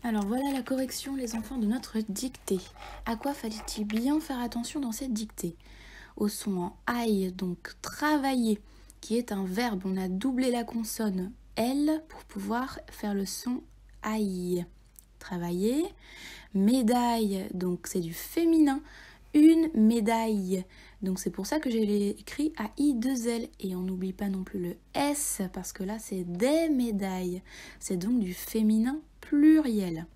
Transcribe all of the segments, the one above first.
Alors voilà la correction les enfants de notre dictée. À quoi fallait-il bien faire attention dans cette dictée? Au son en aïe, donc travailler, qui est un verbe. On a doublé la consonne L pour pouvoir faire le son aïe. Travailler. Médaille, donc c'est du féminin. Une médaille. Donc c'est pour ça que j'ai écrit AI2L. Et on n'oublie pas non plus le S, parce que là c'est des médailles. C'est donc du féminin pluriel.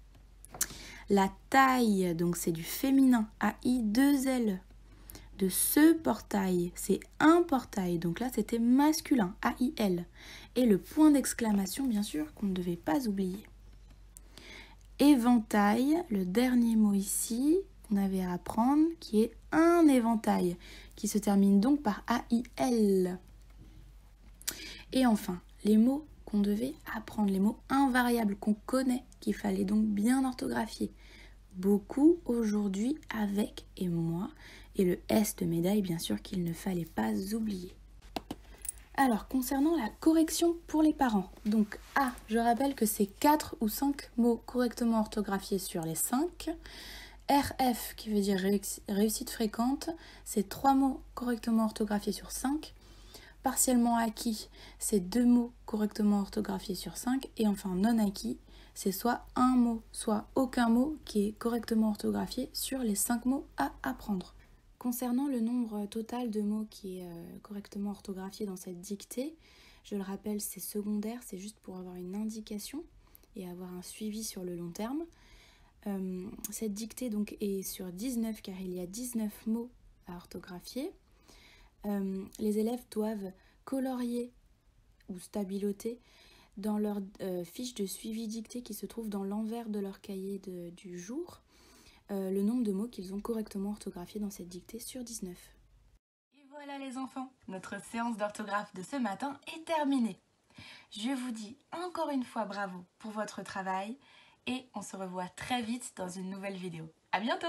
La taille, donc c'est du féminin, AI2L. De ce portail, c'est un portail, donc là c'était masculin, AIL. Et le point d'exclamation, bien sûr, qu'on ne devait pas oublier. Éventail, le dernier mot ici, qu'on avait à apprendre, qui est un éventail, qui se termine donc par AIL. Et enfin, les mots qu'on devait apprendre, les mots invariables qu'on connaît, qu'il fallait donc bien orthographier. Beaucoup, aujourd'hui, avec et moi, et le S de médaille, bien sûr, qu'il ne fallait pas oublier. Alors, concernant la correction pour les parents, donc A, je rappelle que c'est 4 ou 5 mots correctement orthographiés sur les 5. RF, qui veut dire réussite fréquente, c'est 3 mots correctement orthographiés sur 5. Partiellement acquis, c'est 2 mots correctement orthographiés sur 5. Et enfin, non acquis, c'est soit un mot, soit aucun mot qui est correctement orthographié sur les 5 mots à apprendre. Concernant le nombre total de mots qui est correctement orthographié dans cette dictée, je le rappelle, c'est secondaire, c'est juste pour avoir une indication et avoir un suivi sur le long terme. Cette dictée donc est sur 19 car il y a 19 mots à orthographier. Les élèves doivent colorier ou stabiloter dans leur fiche de suivi dictée qui se trouve dans l'envers de leur cahier du jour, le nombre de mots qu'ils ont correctement orthographiés dans cette dictée sur 19. Et voilà les enfants, notre séance d'orthographe de ce matin est terminée. Je vous dis encore une fois bravo pour votre travail et on se revoit très vite dans une nouvelle vidéo. À bientôt!